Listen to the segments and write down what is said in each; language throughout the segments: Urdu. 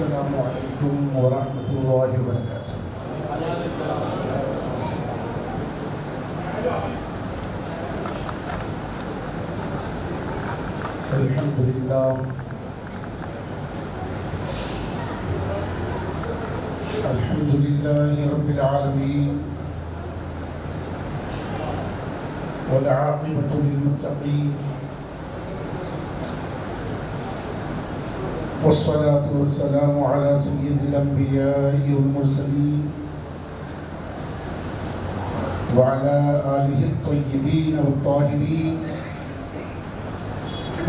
السلام علیکم ورحمۃ اللہ وبرکاتہ۔ الحمدللہ رب العالمین والعاقبۃ للمتقین والصلاة والسلام على سید الانبیاء والمرسلین وعلى آلہ الطیبین والطاہرین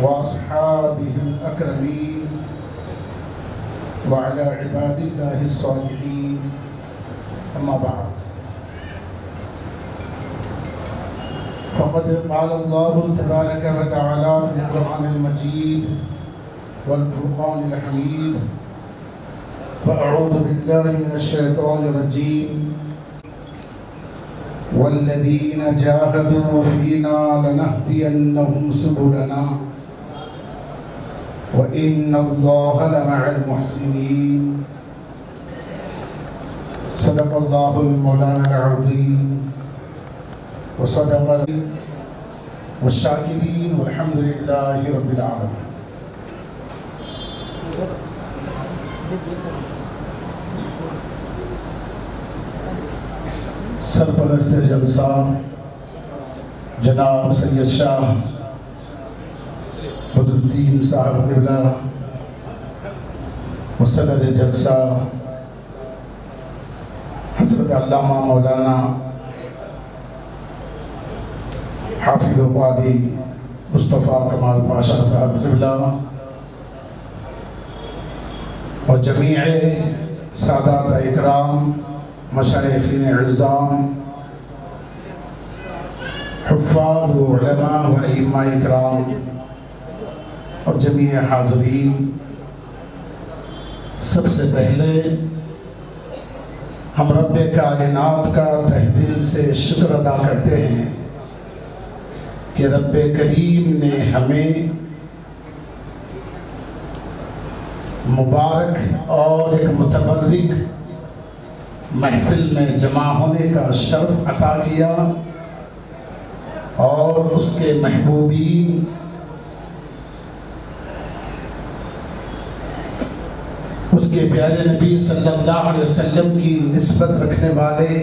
واصحابہ الاکرمین وعلى عباد اللہ الصالحین، اما بعد فقد قال اللہ تبارک وتعالی فی القرآن المجید والفرقان الحمید فأعوذ باللہ من الشیطان الرجیم والذین جاہدوا فینا لنہدینہم سبلنا وَإِنَّ اللَّهَ لَمَعَ الْمُحْسِنِينَ۔ صدق اللہ المولانا العظیم وصدق والشاکرین والحمد للہ رب العالمین۔ سرپرست جلسہ جناب سید شاہ بدرالدین صاحب قبلہ وصدر جلسہ حضرت علامہ مولانا حافظ و قاضی مصطفیٰ کمال پاشا صاحب قبلہ اور جمیع سادات اکرام، مشایخین اعظام، حفاظ و علماء و ائمہ اکرام اور جمیع حاضرین، سب سے پہلے ہم رب کائنات کا تہ دل سے شکر ادا کرتے ہیں کہ رب کریم نے ہمیں مبارک اور ایک متبرک محفل میں جمع ہونے کا شرف عطا کیا اور اس کے محبوبین اس کے پیارے نبی صلی اللہ علیہ وسلم کی نسبت رکھنے والے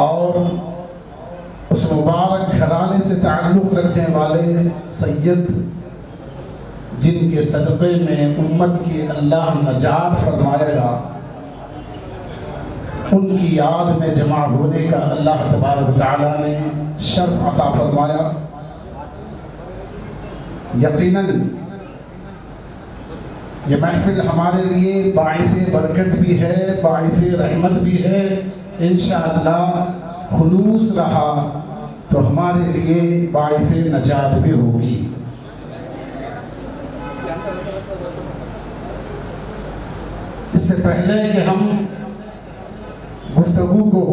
اور اس مبارک گھرانے سے تعلق رکھنے والے سید، جن کے صدقے میں امت کی اللہ نجات فرمائے گا، ان کی یاد میں جمع ہونے کا اللہ تبارک و تعالیٰ نے شرف عطا فرمایا۔ یقیناً یہ محفل ہمارے لیے باعث برکت بھی ہے، باعث رحمت بھی ہے، انشاءاللہ خلوص رہا تو ہمارے لیے باعث نجات بھی ہوگی۔ اس سے پہلے کہ ہم گفتگو کو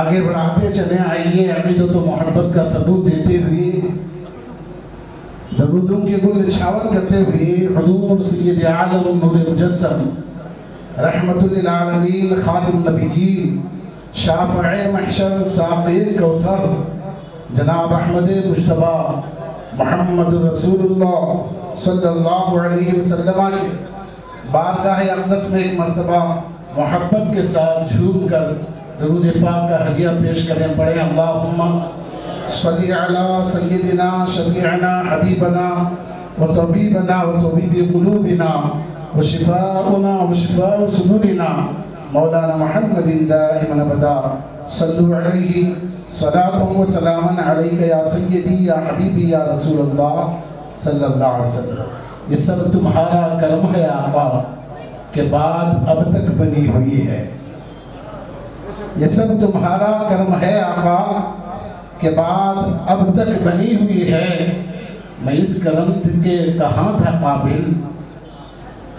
آگے بڑھاتے چلیں، آئیے عقیدت و محبت کا ثبوت دیتے ہوئے، درودوں کے گل نچھاور کرتے ہوئے حضور سید عالم نور مجسم رحمت للعالمین خاتم نبیین شافع محشر ساقی کوثر جناب احمد مجتبیٰ محمد رسول اللہ صلی اللہ علیہ وسلم کے بارگاہ اقدس میں ایک مرتبہ محبت کے ساتھ جھوم کر درود پاک کا ہدیہ پیش کریں، پڑھیں اللہم صلی علی سیدنا شفیعنا حبیبنا وطبیبنا وطبیب قلوبنا وشفاؤنا وشفاء صدورنا مولانا محمد دائما ابدا صلو علیہ صلاة و سلاما علیکہ یا سیدی یا حبیبی یا رسول اللہ صلی اللہ علیہ وسلم۔ یہ سب تمہارا کرم ہے آقا کہ بات اب تک بنی ہوئی ہے، یہ سب تمہارا کرم ہے آقا کہ بات اب تک بنی ہوئی ہے۔ میں اس کرم کے کہاں تھا قابل،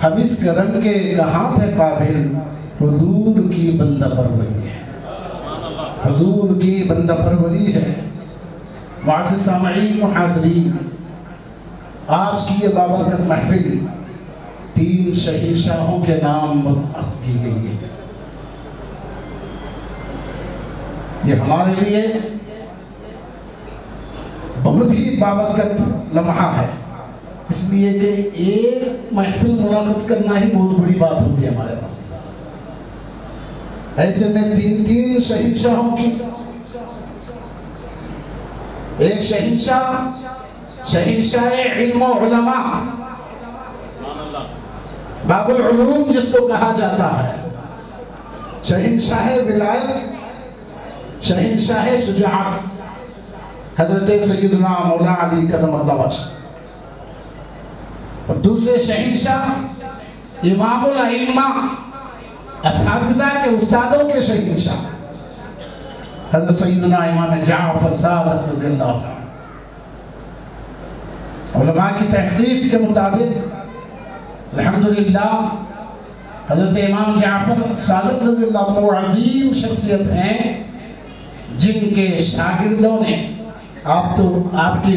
ہم اس کرم کے کہاں تھے قابل، حضور کی بندہ پروری ہے، حضور کی بندہ پروری ہے۔ معزز سامعین و حاضرین، آج کی یہ بابرکت محفل 3 شہنشاہوں کے نام منعقد کی گئی ہے۔ یہ ہمارے لیے بہت ہی بابرکت لمحہ ہے، اس لیے کہ ایک محفل منعقد کرنا ہی بہت بڑی بات ہوتی ہے ہمارے پاس۔ ایسے میں 3 شہنشاہوں کی، ایک شہنشاہ علم و علماء، باب العلوم جس کو کہا جاتا ہے، شہنشاہ ولایت، شہنشاہ شجاعت حضرت سیدنا مولا علی کرم اللہ وجہ، اور دوسرے شہنشاہ امام الائمہ، اساتذہ کے استادوں کے شہنشاہ حضرت سیدنا امام جعفر صادق رضی اللہ عنہ۔ علماء کی تحقیق کے مطابق الحمدللہ حضرت امام جعفر صادق رضی اللہ عنہ عظیم شخصیت ہیں، جن کے شاگردوں نے، آپ کی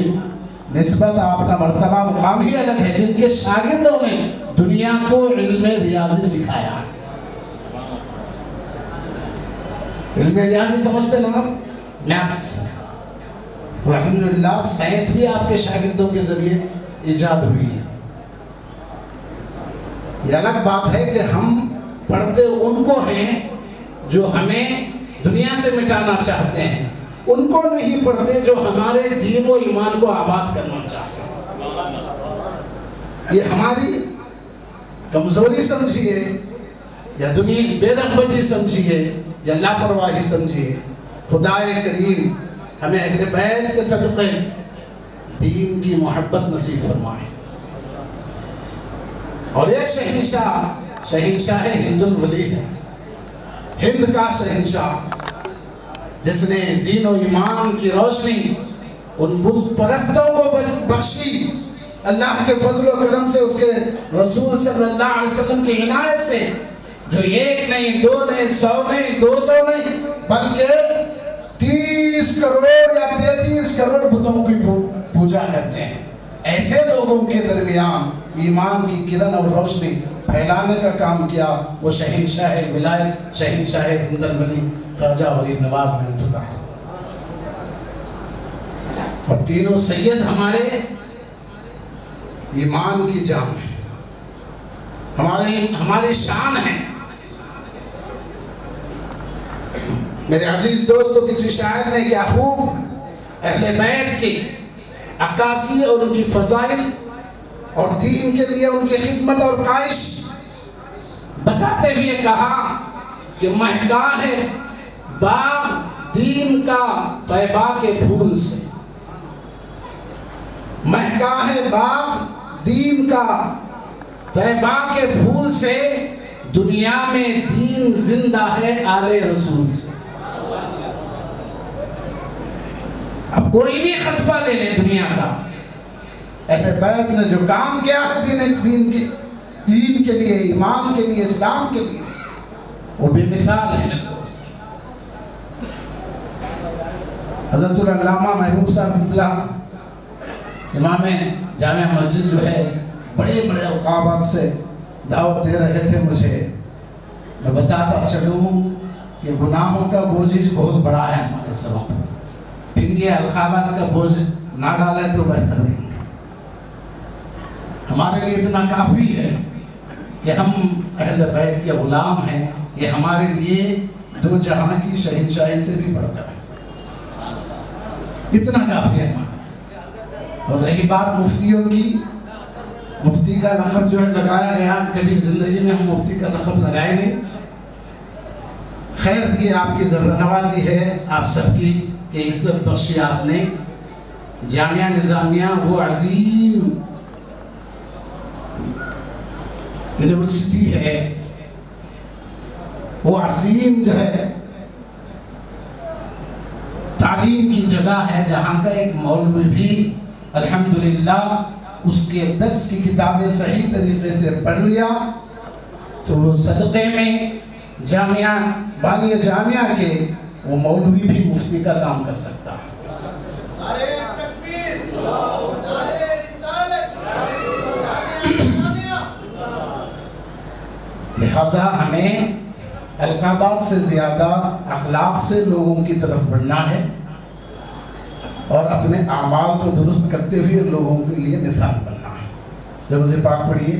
نسبت، آپ کا مرتبہ مقام ہی الگ ہے، جن کے شاگردوں نے دنیا کو علم ریاضی سکھایا۔ علم ریاضی سمجھتے نا، میتھس، الحمدللہ سائنس بھی آپ کے شاگردوں کے ذریعے ایجاد ہوئی ہے۔ یہ الگ بات ہے کہ ہم پڑھتے ان کو ہیں جو ہمیں دنیا سے مٹانا چاہتے ہیں، ان کو نہیں پڑھتے جو ہمارے دین و ایمان کو آباد کرنا چاہتے ہیں۔ یہ ہماری کمزوری سمجھیے یا دنیا کی بے رغبتی سمجھیے یا لاپرواہی سمجھیے، خدا کریم ہمیں اہل بیت کے صدقے دین کی محبت نصیب فرمائے۔ اور ایک شہنشاہ ہند الولی ہے، ہند کا شہنشاہ، جس نے دین و ایمان کی روشنی ان بت پرستوں کو بخشی، اللہ کے فضل و کرم سے، اس کے رسول صلی اللہ علیہ وسلم کی عنایت سے، جو 1 نہیں 2 نہیں 100 نہیں 200 نہیں بلکہ 30 کروڑ یا 33 کروڑ بتوں کی پوجا کرتے ہیں۔ ایسے لوگوں کے درمیان ایمان کی کرن اور روشنی پھیلانے کا کام کیا وہ شہنشاہ ولایت، شہنشاہ ہند الولی خواجہ غریب نواز رحمۃ اللہ۔ اور تینوں سید ہمارے ایمان کی جان ہے، ہماری شان ہے۔ میرے عزیز دوستو، کسی شاعر نے کیا خوب اہل بیت کی عکاسی اور ان کی فضائل اور دین کے لیے ان کی خدمت اور کائش بتاتے ہوئے کہا کہ مہکا ہے باغ دین کا طیبہ کے پھول سے، مہکا ہے باغ دین کا طیبہ کے پھول سے، دنیا میں دین زندہ ہے آل رسول سے۔ اب کوئی بھی خصبہ لے لیں دنیا کا، اہل بیت نے جو کام کیا ہے دین کے لیے، ایمان کے لیے، اسلام کے لیے، وہ بے مثال ہے۔ حضرت العلامہ محبوب صاحب اللہ امام جامع مسجد جو ہے، بڑے بڑے اوقات سے دعوت دے رہے تھے مجھے، میں بتاتا چلوں کہ گناہوں کا بوجھ بہت بڑا ہے ہمارے سروں پر، پھر یہ الخابات کا بوجھ نہ ڈالے تو بہتر نہیں۔ ہمارے لیے اتنا کافی ہے کہ ہم اہل بیت کے غلام ہیں، یہ ہمارے لیے 2 جہاں کی شہنشاہی سے بھی بڑھ کر ہے، اتنا کافی ہے ہمارے۔ اور رہی بات مفتیوں کی، مفتی کا لقب جو ہے لگایا گیا، کبھی زندگی میں ہم مفتی کا لقب لگائیں گے، خیر یہ آپ کی ذرہ نوازی ہے آپ سب کی کہ عزت بخشی آپ نے۔ جامعہ نظامیہ وہ عظیم یونیورسٹی ہے، وہ عظیم جو ہے تعلیم کی جگہ ہے، جہاں کا ایک مولوی بھی الحمدللہ اس کے درس کی کتابیں صحیح طریقے سے پڑھ لیا تو صدقے میں جامعہ بانی جامعہ کے وہ مولوی بھی مفتی کا کام کر سکتا ہے۔ لہذا ہمیں القابات سے زیادہ اخلاق سے لوگوں کی طرف بڑھنا ہے اور اپنے اعمال کو درست کرتے ہوئے لوگوں کے لیے مثال بننا ہے. درود پاک پڑھیے.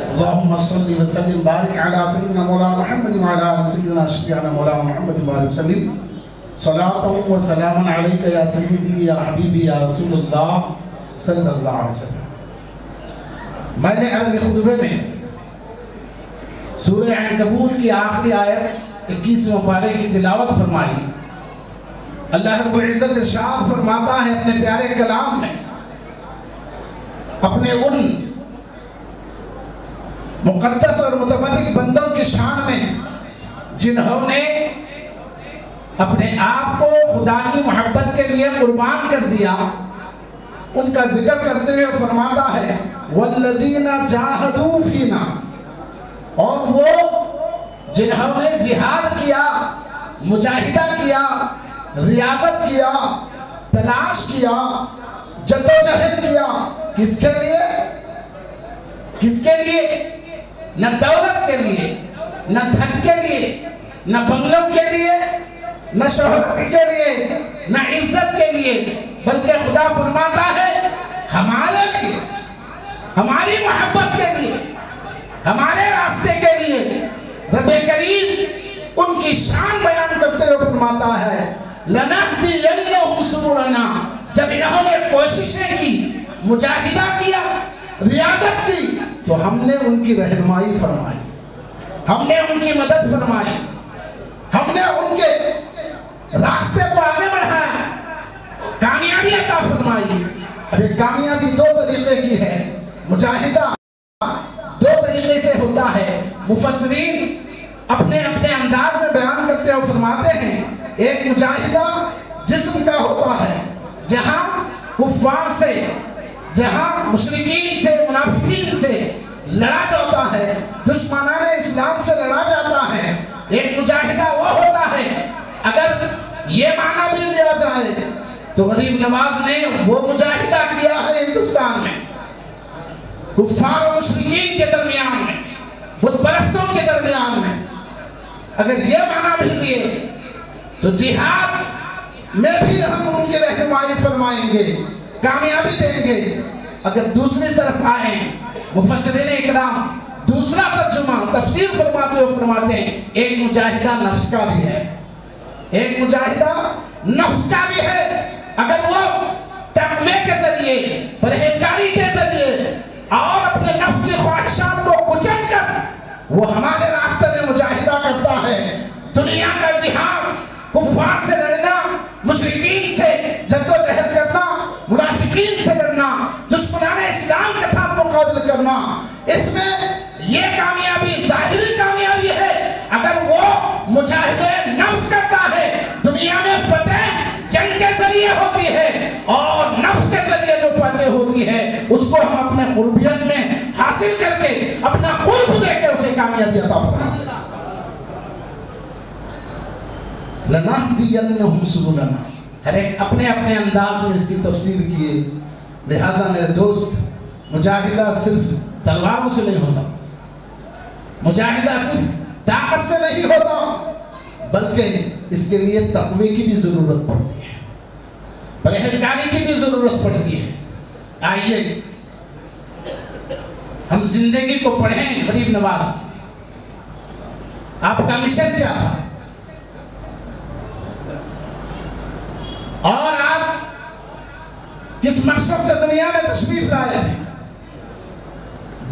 اللہم صلی وسلم بارک علی سیدنا مولانا محمد وعلی آل سیدنا شفیعنا مولانا محمد بارک وسلم. صلاۃ و سلام علیک یا سیدی یا حبیبی یا رسول اللہ صلی اللہ علیہ وسلم. میں نے عربی خطبے میں سورہ عنکبوت کی آخری آیت 21 پارے کی تلاوت فرمائی. اللہ رب العزت ارشاد فرماتا ہے اپنے پیارے کلام میں اپنے ان مقدس اور متبرک بندوں کی شان میں جنہوں نے اپنے آپ کو خدا کی محبت کے لیے قربان کر دیا. ان کا ذکر کرتے ہوئے فرماتا ہے والذین جاہدوا فینا، اور وہ جنہوں نے جہاد کیا، مجاہدہ کیا، ریاضت کیا، تلاش کیا، جدوجہد کیا. کس کے لیے؟ کس کے لیے؟ نہ دولت کے لیے، نہ دھن کے لیے، نہ بنگلوں کے لیے، نہ شہرت کے لیے، نہ عزت کے لیے، بلکہ خدا فرماتا ہے ہمارے لیے، ہماری محبت کے لیے، ہمارے راستے کے لیے. رب کریم ان کی شان بیان کرتے ہوئے فرماتا ہے لَنَهْدِيَنَّهُمْ سُبُلَنَا. جب انہوں نے کوششیں کی، مجاہدہ کیا، ریاضت کی، تو ہم نے ان کی رہنمائی فرمائی، ہم نے ان کی مدد فرمائی، ہم نے ان کے راستے کو آگے بڑھایا، کامیابی عطا فرمائی. اب یہ کامیابی دو طریقے کی ہے. مجاہدہ دو طریقے سے ہوتا ہے. مفسرین اپنے اپنے انداز میں بیان کرتے ہوئے فرماتے ہیں ایک مجاہدہ جسم کا ہوتا ہے، جہاں کفار سے، جہاں مشرکین سے، منافقین سے لڑا جاتا ہے، دشمنان اسلام سے لڑا جاتا ہے. ایک مجاہدہ وہ ہوتا ہے، اگر یہ معنی بھی لیا جائے تو غریب نواز نے وہ مجاہدہ کیا ہے ہندوستان میں، کفار و مشرکین کے درمیان میں، بت پرستوں کے درمیان میں. اگر یہ معنی بھی لیے تو جہاد میں بھی ہم ان کی رہنمائی فرمائیں گے، کامیابی دیں گے. اگر دوسری طرف آئیں مفسرین اکرام دوسرا ترجمہ تفسیر فرماتے ہوئے فرماتے ہیں ایک مجاہدہ نفس کا بھی ہے، ایک مجاہدہ نفس کا بھی ہے. اگر وہ تقوی کے ذریعے، پرہیزگاری کے ذریعے اور اپنے نفس کی خواہشات کو کچل کر وہ ہمارے راستے میں مجاہدہ کرتا ہے. دنیا کا جہاد، کفار سے لڑنا، مشرکین سے جدوجہد کرنا، منافقین سے لڑنا، دشمنان اسلام کے ساتھ مقابلہ کرنا، اس میں یہ کامیابی ظاہری کامیابی ہے. اگر وہ مجاہدہ نفس کرتا ہے، دنیا میں فتح جنگ کے ذریعے ہوتی ہے، اور نفس کے ذریعے جو فتح ہوتی ہے اس کو ہم اپنے قربیت میں حاصل کر کے اپنا قرب دے کے اسے کامیابی عطا فرمائیں. لَنَهْدِيَنَّهُمْ سُبُلَنَا. ہر ایک اپنے اپنے انداز میں اس کی تفسیر کیے. لہٰذا میرے دوست، مجاہدہ صرف تلواروں سے نہیں ہوتا، مجاہدہ صرف طاقت سے نہیں ہوتا، بلکہ اس کے لیے تقوی کی بھی ضرورت پڑتی ہے، پرہیزگاری کی بھی ضرورت پڑتی ہے. آئیے ہم زندگی کو پڑھیں. غریب نواز، آپ کا مشن کیا تھا اور آپ کس مقصد سے دنیا میں تشریف لائے تھے؟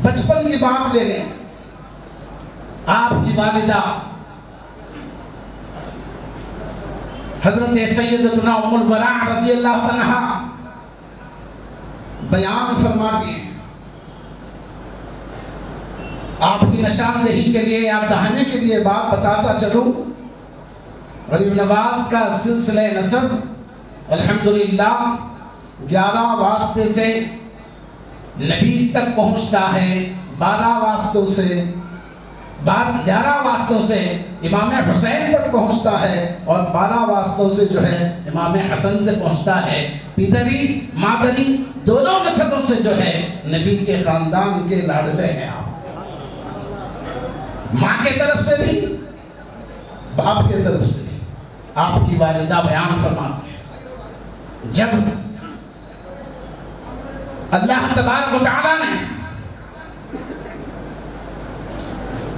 بچپن کی بات لے لیں. آپ کی والدہ حضرت سیدتنا ام البراء رضی اللہ عنہا بیان فرماتی ہیں، آپ کی نشاندہی کے لیے، آپ دہانے کے لیے بات بتاتا چلوں. غریب نواز کا سلسلہ نسب الحمدللہ 11 واسطے سے نبی تک پہنچتا ہے، 12 واسطوں سے 11 واسطوں سے امام حسین تک پہنچتا ہے، اور 12 واسطوں سے جو ہے امام حسن سے پہنچتا ہے. پیدری مادری دونوں نسبوں سے جو ہے نبی کے خاندان کے لاڈلے ہیں آپ. ماں کی طرف سے بھی باپ کی طرف سے بھی. آپ کی والدہ بیان فرماتے ہیں جب اللہ تبارک و تعالیٰ نے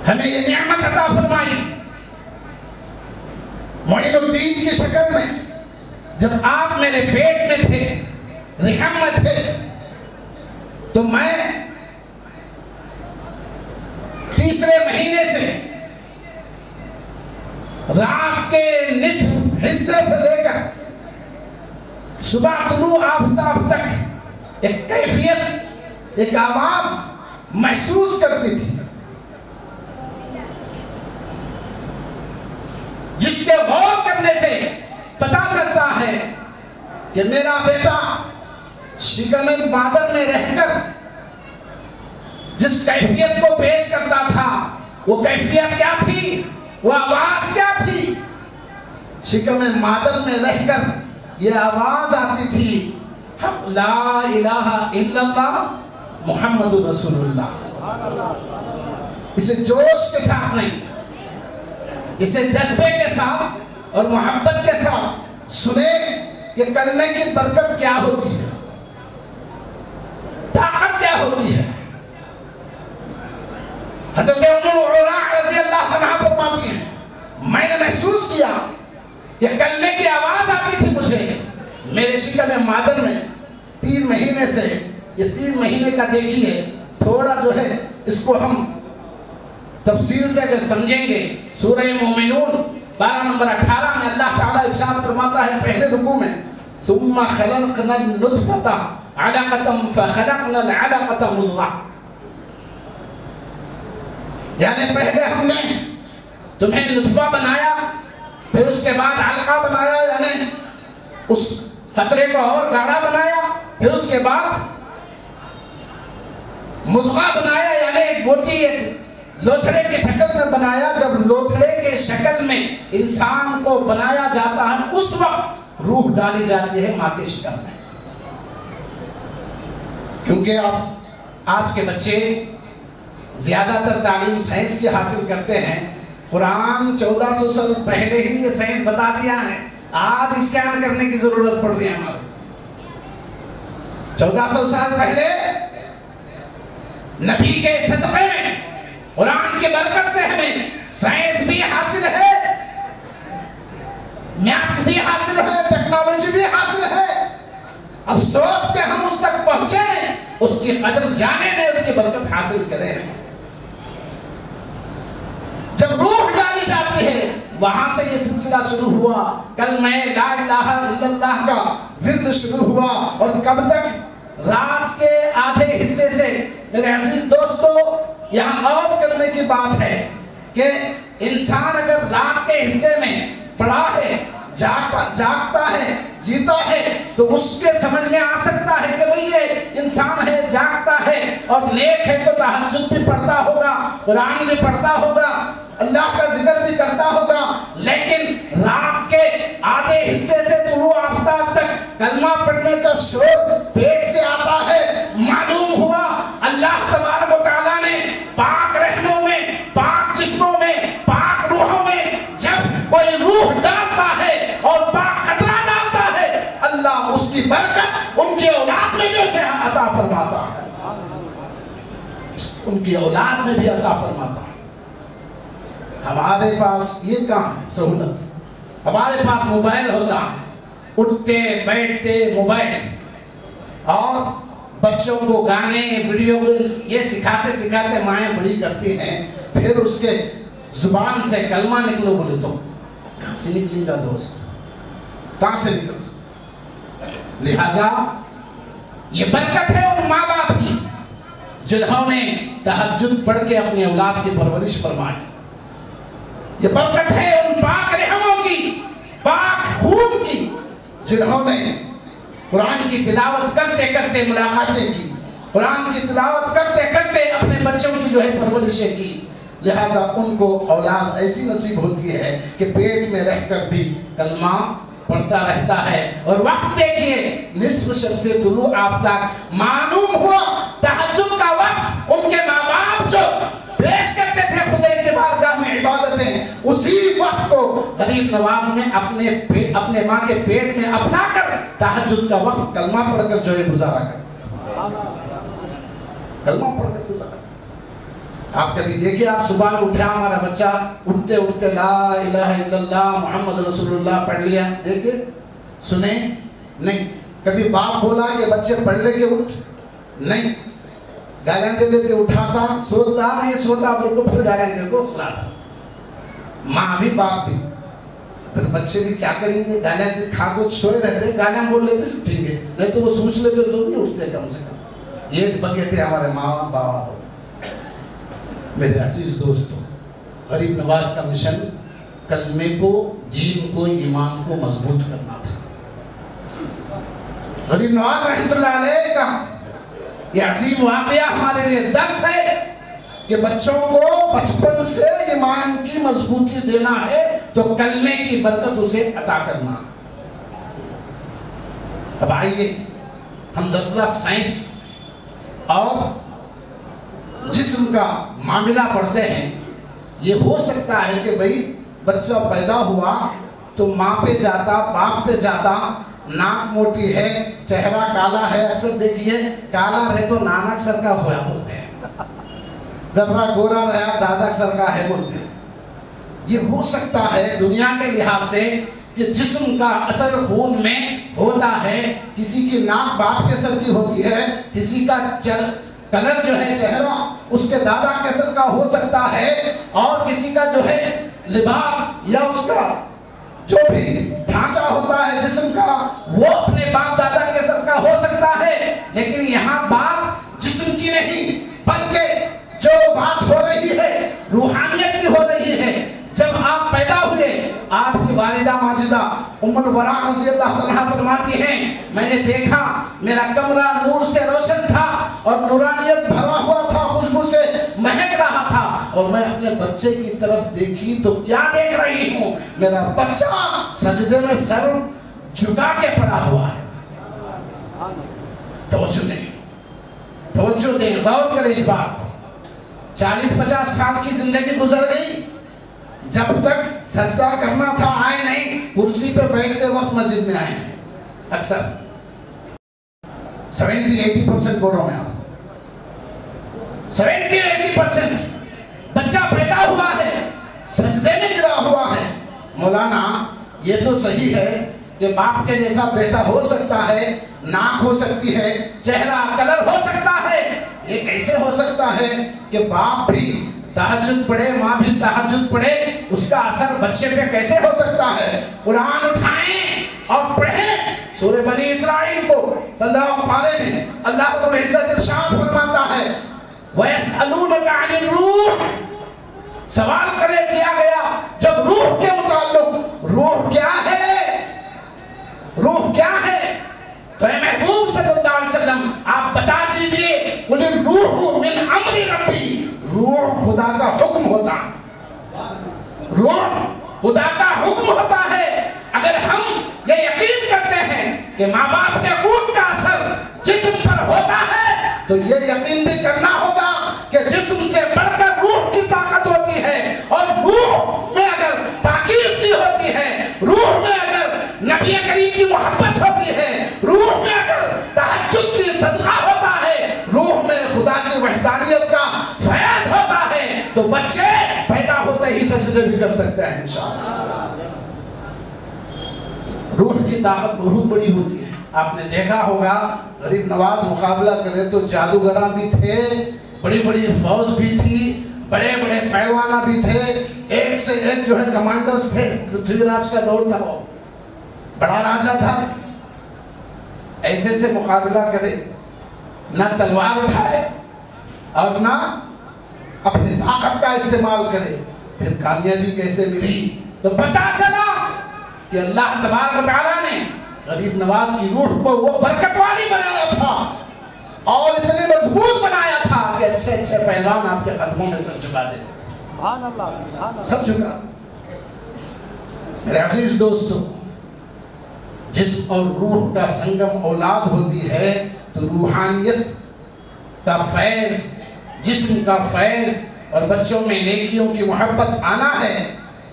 ہمیں یہ نعمت عطا فرمائی معین الدین کی شکل میں، جب آپ میرے پیٹ میں تھے، رحم میں تھے، تو میں تیسرے مہینے سے رات کے نصف حصے سے لے کر صبح طلوع آفتاب تک ایک کیفیت، ایک آواز محسوس کرتی تھی جس کے غور کرنے سے پتا چلتا ہے کہ میرا بیٹا شکم مادر میں رہ کر جس کیفیت کو پیش کرتا تھا وہ کیفیت کیا تھی، وہ آواز کیا تھی. شکم مادر میں رہ کر یہ آواز آتی تھی، لا الہ الا اللہ محمد رسول اللہ. اسے جوش کے ساتھ نہیں، اسے جذبے کے ساتھ اور محبت کے ساتھ سنے کہ کلمے کی برکت کیا ہوتی ہے، طاقت کیا ہوتی ہے. حضرت ام العلاء رضی اللہ عنہ فرماتی ہیں میں نے محسوس کیا کہ کلمے کی آواز آتی تھی مجھے میرے شکم مادر میں 3 مہینے سے. یہ 3 مہینے کا دیکھیے تھوڑا جو ہے اس کو ہم تفصیل سے اگر سمجھیں گے، سورہ مومنون 12 نمبر 18 میں اللہ تعالیٰ ارشاد فرماتا ہے پہلے رکوع میں ثم خلقنا النطفة علقة فخلقنا العلقة مضغة، یعنی پہلے ہم نے تمہیں نطفہ بنایا، پھر اس کے بعد علقہ بنایا یعنی اس خطرے کو اور گاڑھا بنایا، پھر اس کے بعد مضغہ بنایا یعنی ایک موٹی لوتھڑے کی شکل میں بنایا. جب لوتھڑے کے شکل میں انسان کو بنایا جاتا ہے اس وقت روح ڈالی جاتی ہے ماں کے شکم میں. کیونکہ اب آج کے بچے زیادہ تر تعلیم سائنس کی حاصل کرتے ہیں. قرآن 1400 سال پہلے ہی یہ سائنس بتا دیا ہے، آج اسکین کرنے کی ضرورت پڑ رہی ہے ہمارے. 1400 سال پہلے نبی کے صدقے میں قرآن کی برکت سے ہمیں سائنس بھی حاصل ہے، میتھس بھی حاصل ہے، ٹیکنالوجی بھی حاصل ہے. افسوس کہ ہم اس تک پہنچے ہیں، اس کی قدر جانے نے اس کی برکت حاصل کرے ہیں. جب روح ڈالی جاتی ہے وہاں سے یہ سلسلہ شروع ہوا، کلمہ لا الہ الا اللہ کا ورد شروع ہوا. اور کب تک؟ رات کے آدھے حصے سے. میرے عزیز دوستو یہاں غور کرنے کی بات ہے کہ انسان اگر رات کے حصے میں پڑا ہے، جاگتا ہے، جیتا ہے، تو اس کے سمجھ میں آ سکتا ہے کہ بھئی یہ انسان ہے، جاگتا ہے اور نیک ہے تو تہجد بھی پڑھتا ہوگا، قرآن بھی پڑھتا ہوگا، اللہ کا ذکر بھی کرتا ہوگا. لیکن رات کے آدھے حصے سے طلوع آفتاب تک کلمہ پڑھنے کا شوق پیٹ سے آتا ہے. معلوم ہوا اللہ تبارک و تعالیٰ نے پاک رحموں میں، پاک جسموں میں، پاک روحوں میں جب کوئی روح ڈالتا ہے اور پاک خطرہ ڈالتا ہے، اللہ اس کی برکت ان کی اولاد میں بھی اسے عطا فرماتا ہے، ان کی اولاد میں بھی عطا فرماتا ہے. ہمارے پاس یہ کام ہے سہولت، ہمارے پاس موبائل ہوتا ہے، اٹھتے بیٹھتے موبائل، اور بچوں کو گانے ویڈیو یہ سکھاتے سکھاتے مائیں بڑی کرتی ہیں. پھر اس کے زبان سے کلمہ نکلو بولے تو کہاں سے نکلے گا دوست، کہاں سے نکل سکتا. لہذا یہ برکت ہے ان ماں باپ کی جنہوں نے تہجد پڑھ کے اپنی اولاد کی پرورش فرمائی. یہ برکت ہے ان پاک رحموں کی، پاک خون کی جنہوں نے قرآن کی تلاوت کرتے کرتے ملاقاتیں کی، قرآن کی تلاوت کرتے کرتے اپنے بچوں کی جو ہے پرورشیں کی. لہذا ان کو اولاد ایسی نصیب ہوتی ہے کہ پیٹ میں رہ کر بھی کلمہ پڑھتا رہتا ہے. اور وقت دیکھیے نصف شب سے طلوع آفتاب. معلوم ہوا تہجد کا وقت ان کے ماں باپ جو پیش کرتے تھے خدا کے بارے وقت کو غریب نواز میں اپنے ماں کے پیٹ میں اپنا کر تہجد کا وقت کلمہ پڑھ کر جو ہے گزارا کر، کلمہ پڑھ کر گزارا۔ آپ کبھی دیکھیں، آپ صبح اٹھا ہمارا بچہ اٹھتے اٹھتے لا الہ الا اللہ محمد رسول اللہ پڑھ لیا، دیکھیں سنیں نہیں۔ کبھی باپ بولا کہ بچے پڑھ لے کے اٹھ، نہیں، گالیاں دے دیتے اٹھاتا، سوتا نہیں سوتا، بول کو پھر گالیاں دے کو سلاتا، ماں بھی باپ بھی۔ پھر بچے بھی کیا کریں گے، گالیاں دے کھا کو سوئے رہتے، گالیاں بول لیتے اٹھیں گے، نہیں تو وہ سوچ لیتے تو بھی اٹھتے کم سے کم۔ یہ بگے تھے ہمارے ماں باپ۔ میرے عزیز دوستو، غریب نواز کا مشن کلمے کو، دین کو، ایمان کو مضبوط کرنا تھا۔ غریب نواز رحمۃ اللہ علیہ کا یہ عظیم واقعہ ہمارے لیے درس ہے کہ بچوں کو بچپن سے ایمان کی مضبوطی دینا ہے تو کلمے کی برکت اسے عطا کرنا۔ اب آئیے ہم ذرا سائنس اور جسم کا معاملہ پڑھتے ہیں۔ یہ ہو سکتا ہے کہ بھئی بچہ پیدا ہوا تو ماں پہ جاتا، باپ پہ جاتا، ناک موٹی ہے، چہرہ کالا ہے، اکثر دیکھیے کالا رہے تو نانک سر کا ہوا بولتے ہیں، ذرا گورا رہا دادا سر کا ہے بولتے ہیں۔ یہ ہو سکتا ہے دنیا کے لحاظ سے کہ جسم کا اثر خون میں ہوتا ہے، کسی کی ناک باپ کے سر کی ہوتی ہے، کسی کا کلر جو ہے چہرہ اس کے دادا کے سر کا ہو سکتا ہے، اور کسی کا جو ہے لباس یا اس کا جو بھی ڈھانچہ ہوتا ہے جسم کا وہ اپنے باپ دادا کے سر کا ہو سکتا ہے۔ لیکن یہاں بات جسم کی نہیں بلکہ جو بات ہو رہی ہے روحانیت کی ہو رہی ہے۔ جب آپ پیدا ہوئے، آپ کی والدہ ماجدہ ام الورا رضی اللہ عنہا فرماتی ہیں میں نے دیکھا میرا کمرہ نور سے روشن تھا اور نورانیت بھرا ہوا تھا، خوشبو سے مہک رہا تھا، اور میں اپنے بچے کی طرف دیکھی تو کیا دیکھ رہی ہوں، میرا بچہ سجدے میں سر جھکا کے پڑا ہوا ہے۔ توجہ دیں، غور کریں اس بات کو۔ 40-50 سال کی زندگی گزر گئی، جب تک سجدہ کرنا تھا آئے نہیں، کرسی پہ بیٹھتے وقت مسجد میں آئے ہیں۔ اکثر 70-80% بول رہا ہوں میں آپ 70-80% بچہ پیدا ہوا ہے سجدے میں گرا ہوا ہے۔ مولانا یہ تو صحیح ہے کہ باپ کے جیسا بیٹا ہو سکتا ہے، ناک ہو سکتی ہے، چہرہ کلر ہو سکتا ہے، یہ کیسے ہو سکتا ہے کہ باپ بھی تہجد پڑھے، ماں بھی تہجد پڑھے، اس کا اثر بچے پہ کیسے ہو سکتا ہے؟ قرآن اٹھائیں اور پڑھیں۔ سورہ بنی اسرائیل کو 15 پارے میں اللہ رب العزت ارشاد فرماتا ہے وَيَسْأَلُونَكَ عَنِ الرُّوحِ، سوال کیا گیا جب روح کے متعلق، روح کیا ہے؟ روح کیا ہے؟ تو اے محبوب صلی اللہ علیہ وسلم آپ بتا دیجئے قُلِ الرُّوحُ مِنْ عَمْرِ رَبِّي، روح خدا کا حکم ہوتا، روح خدا کا حکم ہوتا ہے۔ اگر ہم یہ یقین کرتے ہیں کہ ماں باپ کے خون کا اثر جسم پر ہوتا ہے تو یہ یقین بھی کرنا ہوگا کہ جسم سے بڑھ کر روح کی طاقت ہوتی ہے، اور روح میں اگر پاکیزگی ہوتی ہے، روح میں اگر نبی کریم کی محبت ہوتی ہے، روح میں اگر تہجد کی صدقہ ہوتا ہے، روح میں خدا کی وحدانیت کا فیض ہوتا ہے، تو بچے پیدا ہوتے ہی سجدے بھی کر سکتے ہیں انشاءاللہ۔ روح کی طاقت بہت بڑی ہوتی ہے۔ آپ نے دیکھا ہوگا غریب نواز مقابلہ کرے تو جادوگراں بھی تھے، بڑی بڑی فوج بھی تھی، بڑے بڑے پہلوانہ بھی تھے، ایک سے ایک جو ہے کمانڈرز تھے۔ پرتھوی راج کا دور تھا، وہ بڑا راجہ تھا، ایسے سے مقابلہ کرے، نہ تلوار اٹھائے اور نہ اپنی طاقت کا استعمال کرے، پھر کامیابی کیسے ملی؟ تو پتہ چلا کہ اللہ تبارک و تعالیٰ نے غریب نواز کی روح کو وہ برکت والی بنایا تھا اور اتنے مضبوط بنایا تھا کہ اچھے اچھے پہلوان آپ کے قدموں میں سر جھکا دیتے، سب جھکا۔ میرے عزیز دوستو، جسم اور روح کا سنگم اولاد ہوتی ہے تو روحانیت کا فیض، جسم کا فیض اور بچوں میں نیکیوں کی محبت آنا ہے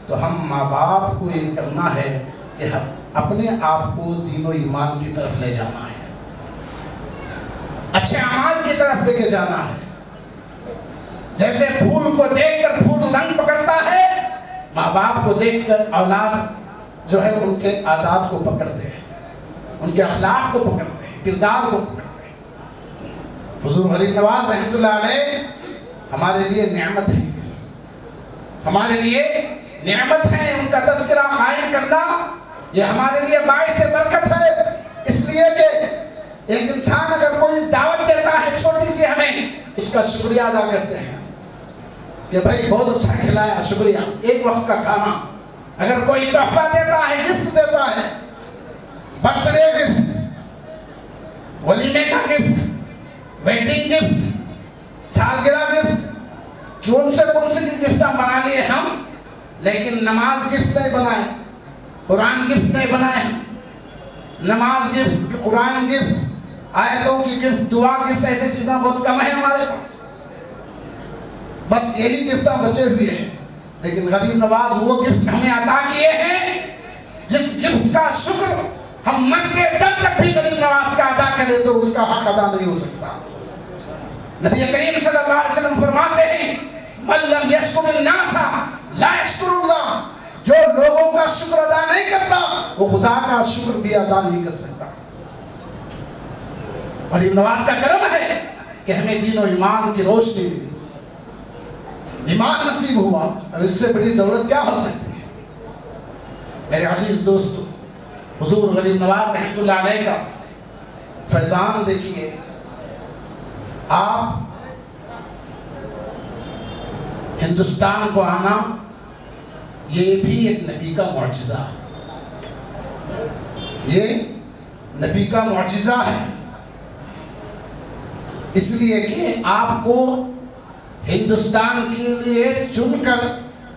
تو ہم ماں باپ کو یہ کرنا ہے کہ ہم اپنے آپ کو دین و ایمان کی طرف لے جانا ہے، اچھے اعمال کی طرف لے کے جانا ہے۔ جیسے پھول کو دیکھ کر پھول رنگ پکڑتا ہے، ماں باپ کو دیکھ کر اولاد جو ہے ان کے عادات کو پکڑتے ہیں، ان کے اخلاق کو پکڑتے ہیں، کردار کو پکڑتے ہیں۔ حضور غریب نواز رحمۃ اللہ علیہ ہمارے لیے نعمت ہے، ہمارے لیے نعمت ہے۔ ان کا تذکرہ قائم کرنا یہ ہمارے لیے باعث برکت ہے، اس لیے کہ ایک انسان اگر کوئی دعوت دیتا ہے چھوٹی سی، ہمیں اس کا شکریہ ادا کرتے ہیں کہ بھائی بہت اچھا کھلایا، شکریہ، ایک وقت کا کھانا۔ اگر کوئی تحفہ دیتا ہے، گفٹ دیتا ہے، برتھ ڈے گفٹ، ولیمے کا گفٹ، ویڈنگ گفٹ، سالگرہ گفٹ، کون سی گفٹاں بنا لیے ہم، لیکن نماز گفٹ نہیں بنائے، قرآن گفٹ نہیں بنائے۔ نماز گفٹ، قرآن گفٹ، آیتوں کی گفٹ، دعا گفٹ، ایسے چیزیں بہت کم ہیں ہمارے پاس، بس یہی گفٹاں بچے ہوئے ہیں۔ لیکن غریب نواز وہ گفٹ ہمیں عطا کیے ہیں جس گفٹ کا شکر ہم من کے دم تک بھی غریب نواز کا ادا کرے تو اس کا حق ادا نہیں ہو سکتا۔ نبی کریم صلی اللہ علیہ وسلم فرماتے ہیں من لم یشکر الناس لا یشکر اللہ، جو لوگوں کا شکر ادا نہیں کرتا وہ خدا کا شکر بھی ادا نہیں کر سکتا۔ غریب نواز کا کرم ہے کہ ہمیں دین و ایمان کی روشنی ملی، ایمان نصیب ہوا، اب اس سے بڑی دولت کیا ہو سکتی ہے؟ میرے عزیز دوستو، حضور غریب نواز رحمۃ اللہ علیہ کا فیضان دیکھیے۔ آپ ہندوستان کو آنا یہ بھی ایک نبی کا معجزہ ہے، یہ نبی کا معجزہ ہے، اس لیے کہ آپ کو ہندوستان کے لیے چن کر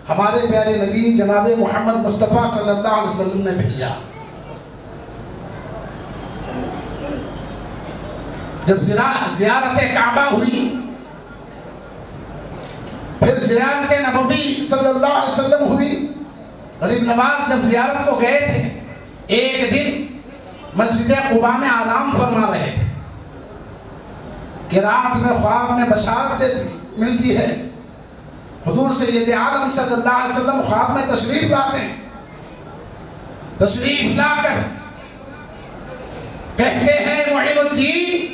ہمارے پیارے نبی جناب محمد مصطفیٰ صلی اللہ علیہ وسلم نے بھیجا۔ جب زیارت کعبہ ہوئی، پھر زیارت نبوی صلی اللہ علیہ وسلم ہوئی، غریب نواز جب زیارت کو گئے تھے، ایک دن مسجد قباء میں آرام فرما رہے تھے کہ رات میں خواب میں بشارت ملتی ہے، حضور سید عالم صلی اللہ علیہ وسلم خواب میں تشریف لاتے ہیں، تشریف لا کر کہتے ہیں معین الدین،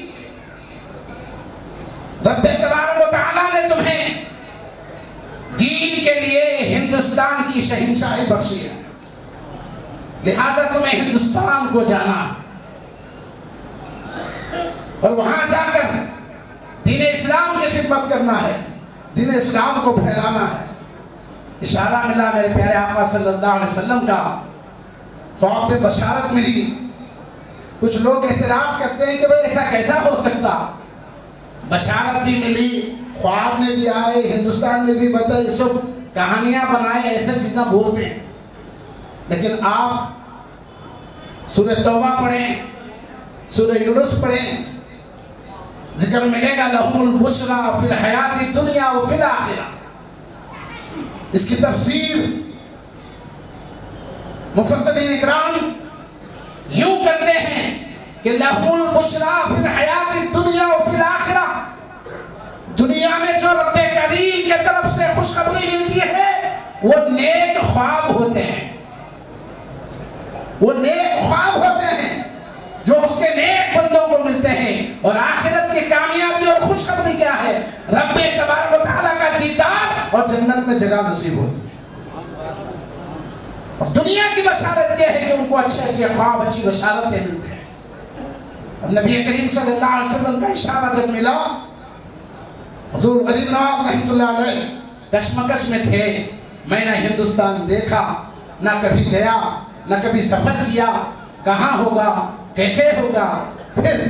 رب تبارک و تعالیٰ نے تمہیں دین کے لیے ہندوستان کی شہنشاہی بخشی ہے، لہذا تمہیں ہندوستان کو جانا اور وہاں جا کر دین اسلام کی خدمت کرنا ہے، دین اسلام کو پھیلانا ہے۔ اشارہ ملا میرے پیارے آقا صلی اللہ علیہ وسلم کا، خواب میں بشارت ملی۔ کچھ لوگ اعتراض کرتے ہیں کہ بھئی ایسا کیسا ہو سکتا، بشارت بھی ملی، خواب میں بھی آئے، ہندوستان میں بھی بتائے، سب کہانیاں بنائے، ایسا چیزیں بولتے ہیں۔ لیکن آپ سورہ توبہ پڑھیں، سورہ یونس پڑھیں، ذکر ملے گا لہم البشریٰ فی الحیات الدنیا و فی الآخرہ۔ اس کی تفسیر مفسرین اکرام یوں کرتے ہیں کہ لہم البشریٰ فی الحیات الدنیا و فی الآخرہ، دنیا میں جو رب کریم کے طرف سے خوشخبری ملتی ہے وہ نیک خواب ہوتے ہیں، وہ نیک خواب ہوتے ہیں جو اس کے نیک بندوں کو ملتے ہیں، اور آخرت کی کامیابی اور خوشخبری کیا ہے؟ رب تبارک و تعالیٰ کا دیدار اور جنت میں جگہ نصیب ہوتی ہے۔ اور دنیا کی بشارت یہ ہے کہ ان کو اچھے اچھے خواب، اچھی بشارتیں ملتے ہیں۔ اور نبی کریم صلی اللہ علیہ وسلم کا اشارہ جب ملا، حضور غریب نواز رحمۃ اللہ علیہ کشمکش میں تھے، میں نہ ہندوستان دیکھا، نہ کبھی گیا، نہ کبھی سفر کیا، کہاں ہوگا، کیسے ہوگا۔ پھر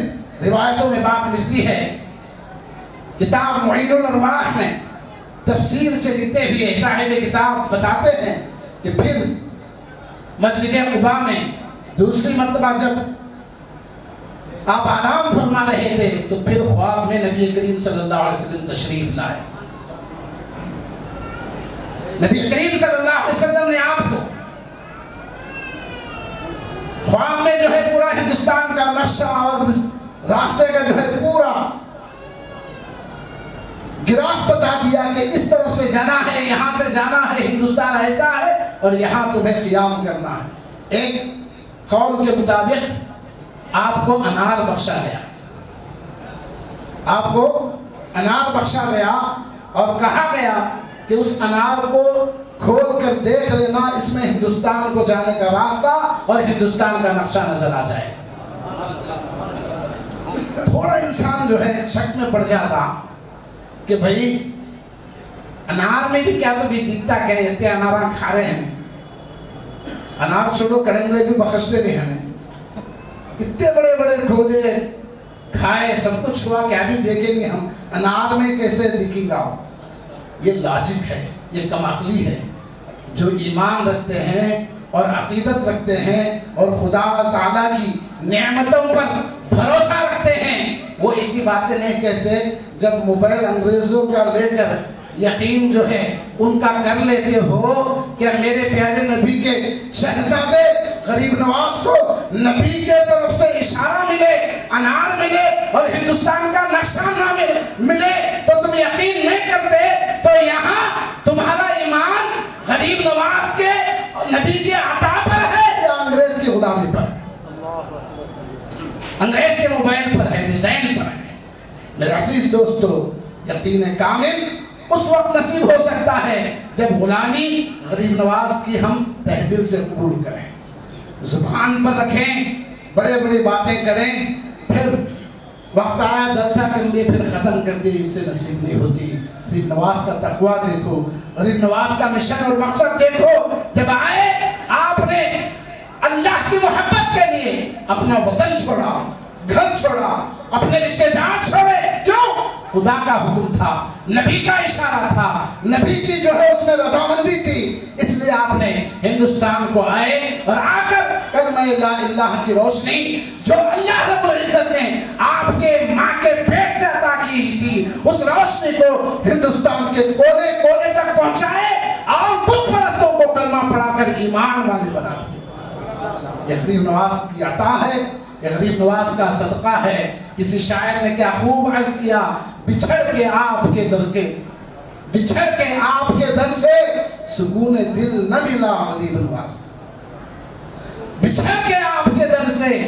روایتوں میں بات ملتی ہے، کتاب معین الارواح میں تفسیر سے لکھتے ہوئے صاحب کتاب بتاتے ہیں کہ پھر مسجد قباء میں دوسری مرتبہ جب آپ آرام فرما رہے تھے تو پھر خواب میں نبی کریم صلی اللہ علیہ وسلم تشریف لائے۔ نبی کریم صلی اللہ علیہ وسلم نے آپ کو خواب میں جو ہے پورا ہندوستان کا نقشہ اور راستے کا جو ہے پورا گراف بتا دیا کہ اس طرف سے جانا ہے، یہاں سے جانا ہے، ہندوستان ایسا ہے اور یہاں تمہیں قیام کرنا ہے۔ ایک قول کے مطابق آپ کو انار بخشا گیا، آپ کو انار بخشا گیا اور کہا گیا کہ اس انار کو کھول کر دیکھ لینا، اس میں ہندوستان کو جانے کا راستہ اور ہندوستان کا نقشہ نظر آ جائے۔ تھوڑا انسان جو ہے شک میں پڑ جاتا کہ بھئی انار میں بھی کیا تو بھی دیکھتا کیا یہ انار کھا رہے ہیں، انار چھوڑو کڑنگلے بھی بخشتے نہیں ہمیں، اتنے بڑے بڑے کھولے کھائے سب کچھ ہوا، کیا بھی دیکھیں گے ہم، انار میں کیسے دکھیں گا؟ یہ لاجک ہے، یہ کم عقلی ہے۔ جو ایمان رکھتے ہیں اور عقیدت رکھتے ہیں اور خدا تعالیٰ کی نعمتوں پر بھروسہ رکھتے ہیں، وہ ایسی باتیں نہیں کہتے۔ جب موبائل انگریزوں کا لے کر یقین جو ہے ان کا کر لیتے ہو کہ میرے پیارے نبی کے شہزادے غریب نواز کو نبی کے طرف سے اشارہ ملے، انار ملے اور ہندوستان کا نقشہ نہ ملے تو تم یقین نہیں کرتے، تو یہاں تمہارا ایمان غریب نواز کے نبی کے عطا پر ہے یا انگریز کی غلامی پر؟ انگریز کے موبائل پر ہے، ڈیزائن پر ہے۔ میرے عزیز دوستو، یقین کامل اس وقت نصیب ہو سکتا ہے جب غلامی غریب نواز کی ہم تہ دل سے قبول کریں، زبان پر رکھیں، بڑے بڑی باتیں کریں، پھر وقت آیا جلسہ کر لیے پھر ختم کر دے، اس سے نصیب نہیں ہوتی۔ غریب نواز کا تقویٰ دیکھو، غریب نواز کا مشن اور مقصد دیکھو۔ جب آئے آپ نے اللہ کی محبت کے لیے اپنا وطن چھوڑا، گھر چھوڑا، اپنے رشتہ دار چھوڑے، کیوں؟ خدا کا حکم تھا، نبی کا اشارہ تھا، نبی کی جو ہے اس میں رضامندی تھی، اس لیے آپ نے ہندوستان کو آئے اور آ کر کلمہ لا الہ کی روشنی جو اللہ رب العزت نے آپ کے ماں کے پیٹ سے عطا کی تھی، اس روشنی کو ہندوستان کے کونے کونے تک پہنچائے اور بت پرستوں کو کلمہ پڑھا کر ایمان والے بنا دیے۔ یہ غریب نواز کی عطا ہے، یہ غریب نواز کا صدقہ ہے۔ کسی شاعر نے کیا خوب عرض کیا، بچھڑ کے آپ کے در سے سکون دل نہ ملا غریب نواز، بچھڑ کے آپ کے در سے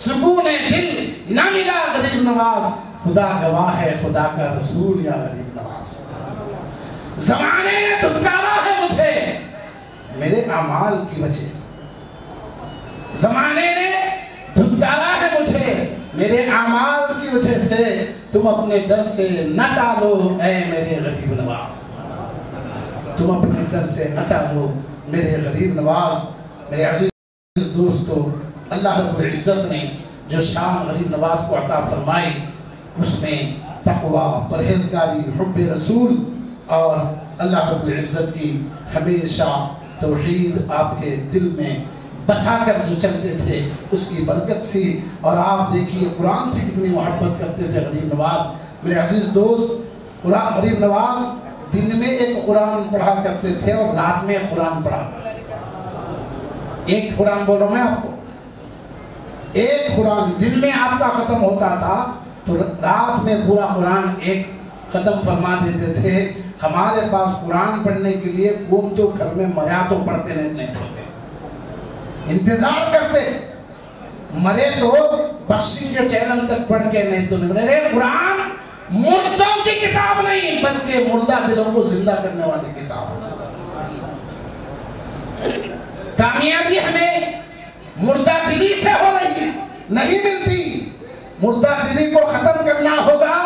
سکون دل نہ ملا غریب نواز، خدا گواہ ہے خدا کا رسول یا غریب نواز۔ زمانے نے دھتکارا ہے مجھے میرے اعمال کی وجہ سے، زمانے نے دھتکارا ہے مجھے میرے اعمال کی وجہ سے، تم اپنے در سے نہ ٹالو اے میرے غریب نواز، تم اپنے در سے نہ ٹالو میرے غریب نواز۔ میرے عزیز دوستو، اللہ رب العزت نے جو شان غریب نواز کو عطا فرمائی، اس میں تقویٰ، پرہیزگاری، حب رسول اور اللہ رب العزت کی ہمیشہ توحید آپ کے دل میں بسا کر جو چلتے تھے، اس کی برکت سی۔ اور آپ دیکھیے قرآن سے کتنی محبت کرتے تھے غریب نواز۔ میرے عزیز دوست، غریب نواز دن میں ایک قرآن پڑھا کرتے تھے اور رات میں قرآن پڑھا کرتے تھے۔ ایک قرآن بولوں میں آپ کو، ایک قرآن دن میں آپ کا ختم ہوتا تھا تو رات میں پورا قرآن ایک ختم فرما دیتے تھے۔ ہمارے پاس قرآن پڑھنے کے لیے کون تو گھر میں مریا تو پڑھتے نہیں ہوتے، انتظار کرتے، مرے تو بخشی کے چینل تک پڑھ کے نہیں تو میرے قرآن مردوں کی کتاب نہیں بلکہ مردہ دلوں کو زندہ کرنے والی کتاب۔ کامیابی ہمیں مردہ دلی سے ہو رہی ہے، نہیں ملتی۔ مردہ دلی کو ختم کرنا ہوگا،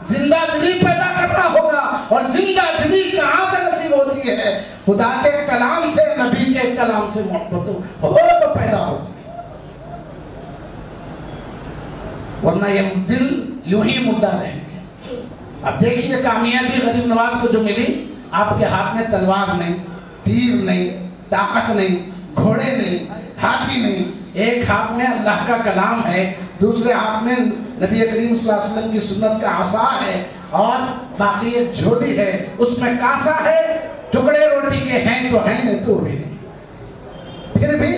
زندہ دلی پیدا کرنا ہوگا، اور زندہ دلی کہاں سے نصیب ہوتی ہے؟ خدا کے کلام سے، نبی کے کلام سے محبت ہو تو پیدا ہوتی ہے، ورنہ یہ دل یوں ہی مردہ رہے گے۔ اب دیکھیے کامیابی غریب نواز کو جو ملی، آپ کے ہاتھ میں تلوار نہیں، تیر نہیں، طاقت نہیں، گھوڑے نہیں، ہاتھی نہیں، ایک ہاتھ میں اللہ کا کلام ہے، دوسرے ہاتھ میں نبی کریم صلی اللہ علیہ وسلم کی سنت کا عصا ہے، اور باقی ایک جھولی ہے، اس میں کاسا ہے، ٹکڑے روٹی کے ہیں تو ہیں نہیں تو بھی نہیں، پھر بھی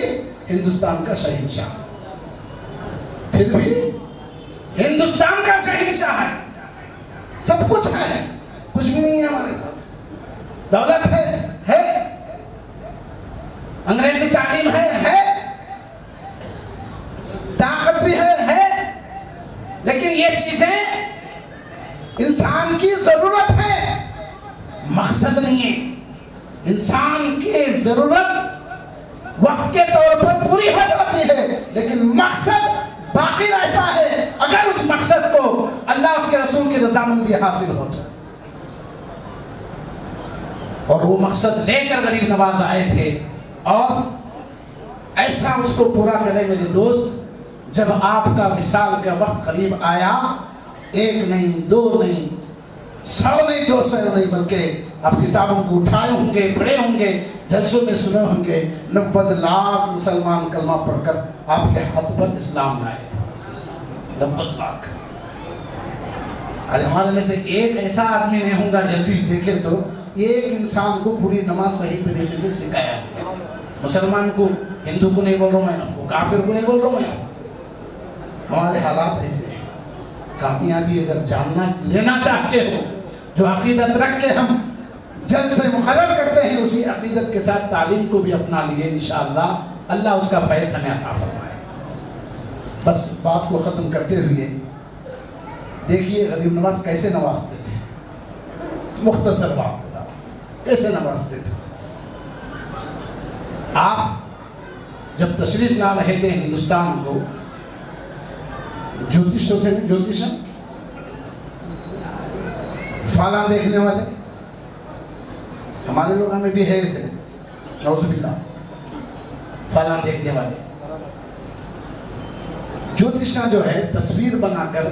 ہندوستان کا شہنشاہ، پھر بھی ہندوستان کا شہنشاہ ہے، سب کچھ ہے، کچھ بھی نہیں ہے ہمارے پاس، دولت ہے، انگریزی تعلیم ہے، طاقت بھی ہے، لیکن یہ چیزیں انسان کی ضرورت ہے، مقصد نہیں ہے۔ انسان کی ضرورت وقت کے طور پر پوری ہو جاتی ہے، لیکن مقصد باقی رہتا ہے اگر اس مقصد کو اللہ اس کے رسول کی رضامندی حاصل ہو تو۔ اور وہ مقصد لے کر غریب نواز آئے تھے، اور ایسا اس کو پورا کرے میرے دوست، جب آپ کا وصال کا وقت قریب آیا، ایک نہیں، دو نہیں، 100 نہیں، 200 نہیں، بلکہ آپ کتابوں کو اٹھائے ہوں گے، پڑھے ہوں گے، جلسوں میں سنے ہوں گے، 90 لاکھ مسلمان کلمہ پڑھ کر آپ کے ہاتھ پر اسلام لائے تھے، 90 لاکھ۔ آج ہمارے میں سے ایک ایسا آدمی نہیں ہوگا جلدی دیکھیں تو ایک انسان کو پوری نماز صحیح طریقے سے سکھایا ہوگا۔ مسلمان کو، ہندو کو نہیں بول رہا میں، آپ کو کافر کو نہیں بول رہا میں، ہمارے حالات ایسے ہیں۔ کامیابی اگر جاننا لینا چاہتے ہو، جو عقیدت رکھ کے ہم جلد سے مقرر کرتے ہیں، اسی عقیدت کے ساتھ تعلیم کو بھی اپنا لیے، انشاءاللہ اللہ اس کا فیض ہمیں عطا فرمائے۔ بس بات کو ختم کرتے ہوئے دیکھیے غریب نواز کیسے نوازتے تھے، مختصر بات بتا کیسے نوازتے تھے۔ آپ جب تشریف لا رہے تھے ہندوستان کو، جوتش ہوتے ہیں، جوتشن فالاں دیکھنے والے، ہمارے لوگوں میں بھی ہے ایسے، نعوذ باللہ، فالاں دیکھنے والے جوتشاں جو ہے تصویر بنا کر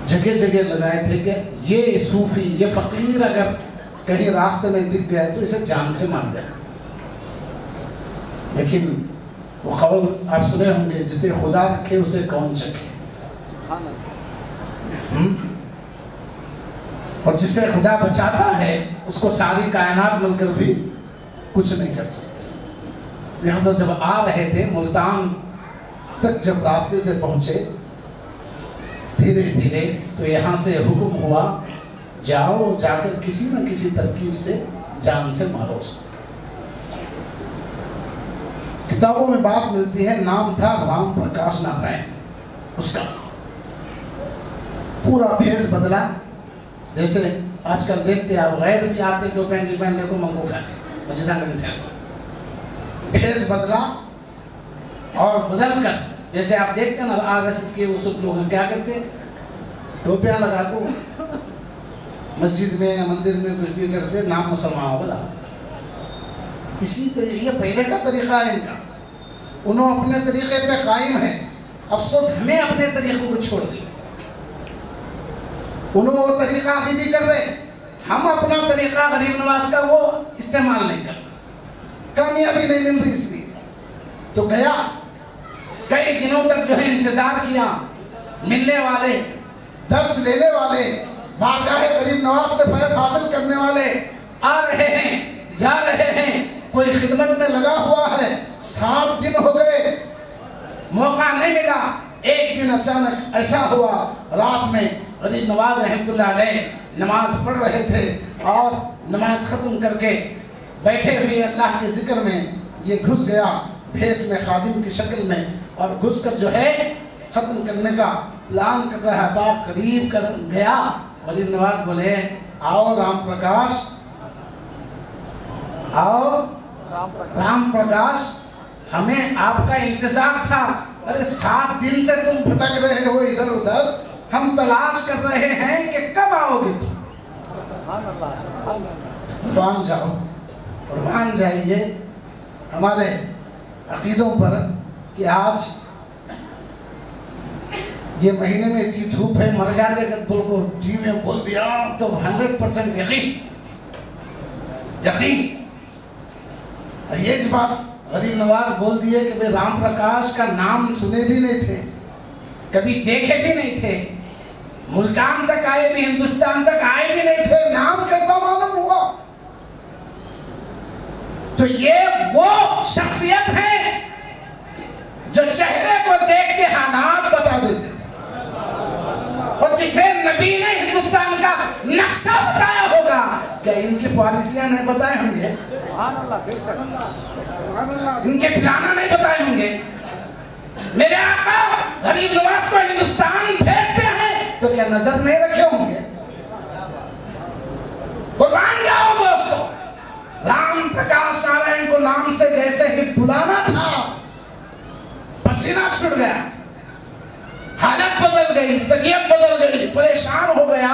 جگہ جگہ لگائے تھے کہ یہ صوفی، یہ فقیر اگر کہیں راستے میں دکھ گیا تو اسے جان سے مار دیا۔ لیکن وہ قول آپ سنے ہوں گے، جسے خدا رکھے اسے کون چکھے، اور جسے خدا بچاتا ہے اس کو ساری کائنات مل کر بھی کچھ نہیں کر سکتے۔ لہذا جب آ رہے تھے ملتان تک، جب راستے سے پہنچے دھیرے دھیرے، تو یہاں سے حکم ہوا جاؤ، جا کر کسی نہ کسی ترکیب سے جان سے مارو اس کو۔ کتابوں میں بات ملتی ہے، نام تھا رام پرکاش نارائن، اس کا پورا بھیس بدلا، جیسے آج کل دیکھتے آپ غیر بھی آتے جو پہن پہننے کو منگو کھاتے، مجھے بھیس بدلا، اور بدل کر جیسے آپ دیکھتے ہیں نا RSS کے اس لوگ کیا کرتے، ٹوپیاں لگا کو مسجد میں یا مندر میں کچھ بھی کرتے، نام مسلمان بلا۔ اسی طریقے پہلے کا طریقہ ہے ان کا، انہوں اپنے طریقے پہ قائم ہیں، افسوس ہمیں اپنے طریقوں کو چھوڑ دیا، انہوں وہ طریقہ ابھی بھی کر رہے، ہم اپنا طریقہ غریب نواز کا وہ استعمال نہیں کر رہے، کامیابی نہیں مل رہی، اس لیے تو گیا، کئی دنوں تک جو ہے انتظار کیا، ملنے والے، درس لینے والے، بارگاہ غریب نواز سے فیض حاصل کرنے والے آ رہے ہیں، جا رہے ہیں، کوئی خدمت میں لگا ہوا ہے، 7 دن ہو گئے، موقع نہیں ملا۔ ایک دن اچانک ایسا ہوا، رات میں غریب نواز رحمت اللہ علیہ نماز پڑھ رہے تھے، اور نماز ختم کر کے بیٹھے ہوئے اللہ کے ذکر میں یہ گھس گیا، بھیس میں، خادم کی شکل میں، اور گھس کر جو ہے ختم کرنے کا پلان کر رہا تھا، قریب کر گیا، غریب نواز بولے آؤ رام پرکاش، آؤ رام پرکاش، ہمیں آپ کا انتظار تھا، ارے 7 دن سے تم بھٹک رہے ہو ادھر ادھر، ہم تلاش کر رہے ہیں کہ کب آؤ گے تم، قربان جاؤ، قربان جائیے ہمارے عقیدوں پر کہ آج یہ مہینے میں اتنی دھوپ ہے، مر جاتے کہ دل کو ٹی میں بول دیا تو 100% یقین۔ اور یہ بات غریب نواز بول دیے کہ رام پرکاش کا نام سنے بھی نہیں تھے، کبھی دیکھے بھی نہیں تھے، ملتان تک آئے بھی ہندوستان تک آئے بھی نہیں تھے، نام کیسا معلوم ہوا؟ تو یہ وہ شخصیت ہے جو چہرے کو دیکھ کے حالات بتا دیتے تھے، اور جسے نبی نے ہندوستان کا نقشہ بتایا ہوگا، کیا ان کی پالیسیاں نہیں بتائے ہوں گے؟ ان کے پلانا نہیں بتائے ہوں گے؟ میرے آقا غریب نواز کو ہندوستان بھیجتے ہیں تو کیا نظر نہیں رکھے ہوں گے؟ قربان جاؤ دوستو، رام پرکاش نارائن کو نام سے جیسے ہی بلانا تھا، پسینہ چھڑ گیا، حالت بدل گئی، طبیعت بدل گئی، پریشان ہو گیا،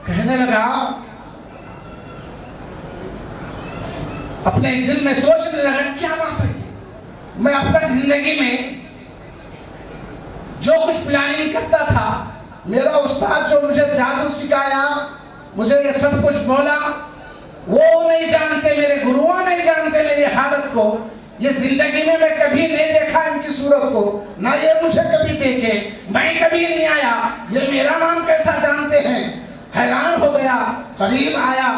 کہنے لگا، اپنے دل میں سوچنے لگا کیا بات ہے، میں اب تک زندگی میں جو کچھ پلاننگ کرتا تھا، میرا استاد جو مجھے جادو سکھایا، مجھے یہ سب کچھ بولا، وہ نہیں جانتے، میرے گروہ نہیں جانتے میری حالت کو، یہ زندگی میں کبھی نہیں دیکھا ان کی صورت کو، نہ یہ مجھے کبھی دیکھے، میں کبھی نہیں آیا، یہ میرا نام کیسا جانتے ہیں؟ حیران ہو گیا، قریب آیا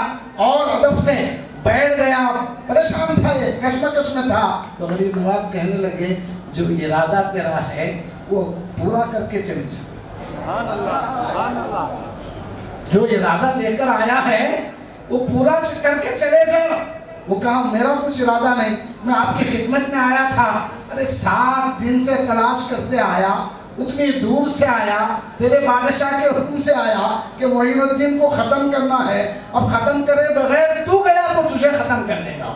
اور ادب سے بیٹھ گیا، پریشان تھا، یہ کشمکش میں تھا، تو غریب نواز کہنے لگے جو ارادہ تیرا ہے وہ پورا کر کے چلے جا، جو ارادہ لے کر آیا ہے وہ پورا کر کے چلے جا۔ وہ کہا میرا کچھ ارادہ نہیں، میں آپ کی خدمت میں آیا تھا، ارے 7 دن سے تلاش کرتے آیا، اتنی دور سے آیا، تیرے بادشاہ کے حکم سے آیا کہ معین الدین کو ختم کرنا ہے، اب ختم کرے بغیر تو گیا تو تجھے ختم کر دے گا،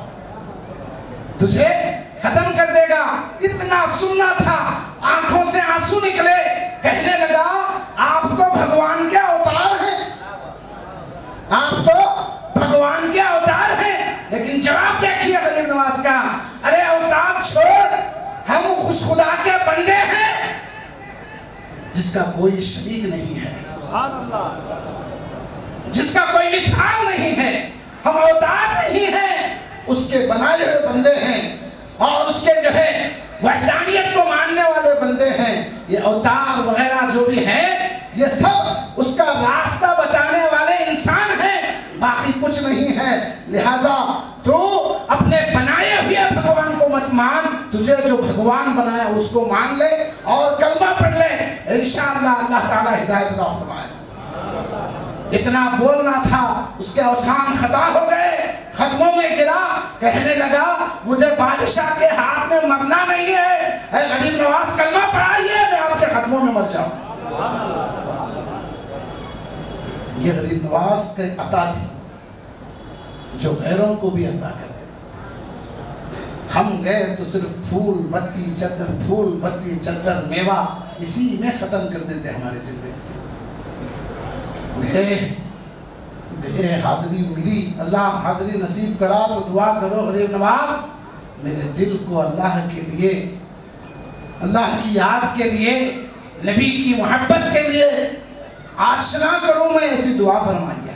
تجھے ختم کر دے گا۔ اتنا سننا تھا، آنکھوں سے آنسو نکلے، کہنے لگا آپ تو بھگوان کے اوتار ہیں، آپ تو بھگوان کے اوتار ہیں، لیکن جواب دیکھیے غریب نواز کا، ارے اوتار چھوڑ، ہم اس خدا کے بندے ہیں جس کا کوئی شریک نہیں ہے، جس کا کوئی مثال نہیں ہے، ہم اوتار نہیں ہیں، اس کے بنائے ہوئے بندے ہیں، اور اس کے جو ہے وحدانیت کو ماننے والے بندے ہیں۔ یہ اوتار وغیرہ جو بھی ہیں یہ سب اس کا راستہ بتانے والے انسان ہیں، باقی کچھ نہیں ہے۔ لہذا تو اپنے بنائے ہوئے بھگوان کو مت مان، تجھے جو بھگوان بنایا اس کو مان لے اور کلمہ پڑھ لے، انشاءاللہ اللہ تعالی ہدایت عطا فرمائے۔ اتنا بولنا تھا، اس کے اوسان خطا ہو گئے، ختموں میں گرا، کہنے لگا مجھے بادشاہ کے ہاتھ میں مرنا نہیں ہے، اے غریب نواز کلمہ پڑھائیے، میں آپ کے ختموں میں مر جاؤں۔ یہ غریب نواز کے عطا تھی جو غیروں کو بھی عطا کر دیتا۔ ہم گئے تو صرف پھول بتی چدر، پھول بتی چدر، میوہ اسی میں ختم کر دیتے ہمارے زندگی۔ میرے حاضری ملی، اللہ حاضری نصیب کرا تو دعا کرو غریب نواز، میرے دل کو اللہ کے لیے، اللہ کی یاد کے لیے، نبی کی محبت کے لیے آشنا کروں، میں ایسی دعا فرمائیے،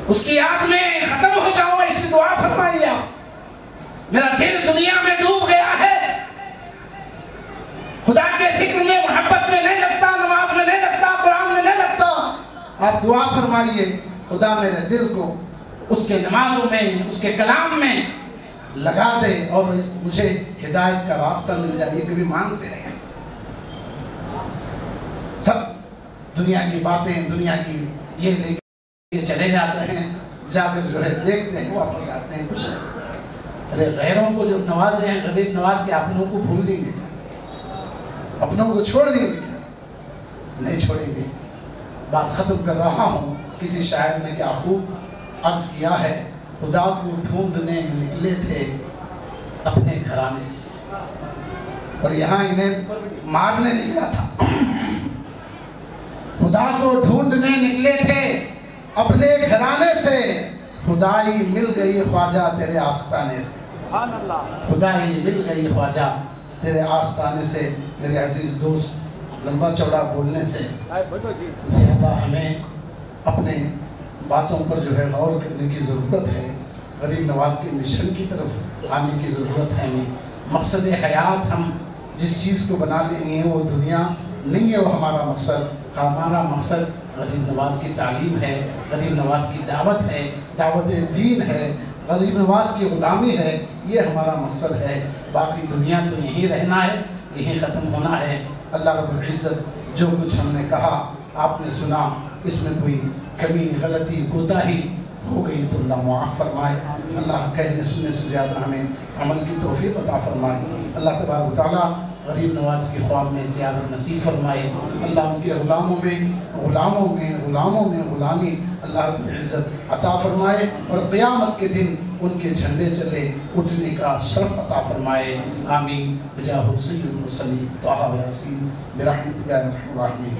اس کی یاد میں ختم ہو جاؤں، ایسی دعا فرمائیے۔ میرا دل دنیا میں ڈوب گیا ہے، خدا کے ذکر میں محبت میں نہیں لگتا، نماز میں نہیں لگتا، قرآن میں نہیں لگتا، آپ دعا فرمائیے خدا میرے دل کو اس کے نمازوں میں، اس کے کلام میں لگا دے اور مجھے ہدایت کا راستہ مل جائے۔ یہ کبھی مانگتے نہیں ہیں، سب دنیا کی باتیں، دنیا کی یہ لے کے چلے جاتے ہیں، جا کر جو ہے دیکھتے ہیں، واپس آتے ہیں کچھ نہیں۔ ارے غیروں کو جو نوازے ہیں، غریب نواز کے اپنوں کو بھول دیں گے، اپنوں کو چھوڑ دیں گے، نہیں چھوڑیں گے۔ بات ختم کر رہا ہوں، کسی شاعر نے کیا خوب عرض کیا ہے، خدا کو ڈھونڈنے نکلے تھے اپنے گھرانے سے، اور یہاں انہیں مارنے نکلا تھا۔ خدا کو ڈھونڈنے نکلے تھے اپنے گھرانے سے، خدائی مل گئی خواجہ تیرے آستانے سے، خدائی مل گئی خواجہ تیرے آستانے سے۔ میرے عزیز دوست، لمبا چوڑا بولنے سے زیادہ ہمیں اپنے باتوں پر جو ہے غور کرنے کی ضرورت ہے، غریب نواز کے مشن کی طرف آنے کی ضرورت ہے۔ ہمیں مقصد حیات ہم جس چیز کو بنا لیں گے وہ دنیا نہیں ہے وہ ہمارا مقصد. ہمارا مقصد غریب نواز کی تعلیم ہے, غریب نواز کی دعوت ہے, دعوت دین ہے, غریب نواز کی غلامی ہے. یہ ہمارا مقصد ہے. باقی دنیا تو یہیں رہنا ہے, یہیں ختم ہونا ہے. اللہ رب العزت جو کچھ ہم نے کہا آپ نے سنا, اس میں کوئی کمی غلطی کوتاہی ہو گئی تو اللہ معاف فرمائے. اللہ کہنے سننے سے زیادہ ہمیں عمل کی توفیق عطا فرمائے. اللہ تبارک و تعالیٰ غریب نواز کے خواب میں زیادہ نصیب فرمائے. اللہ ان کے غلاموں میں غلامی اللہ رب العزت عطا فرمائے, اور قیامت کے دن ان کے جھنڈے چلے اٹھنے کا شرف عطا فرمائے. آمین. بجاہ سید المرسلین طٰہٰ و یاسین برحمتک یا ارحم الراحمین.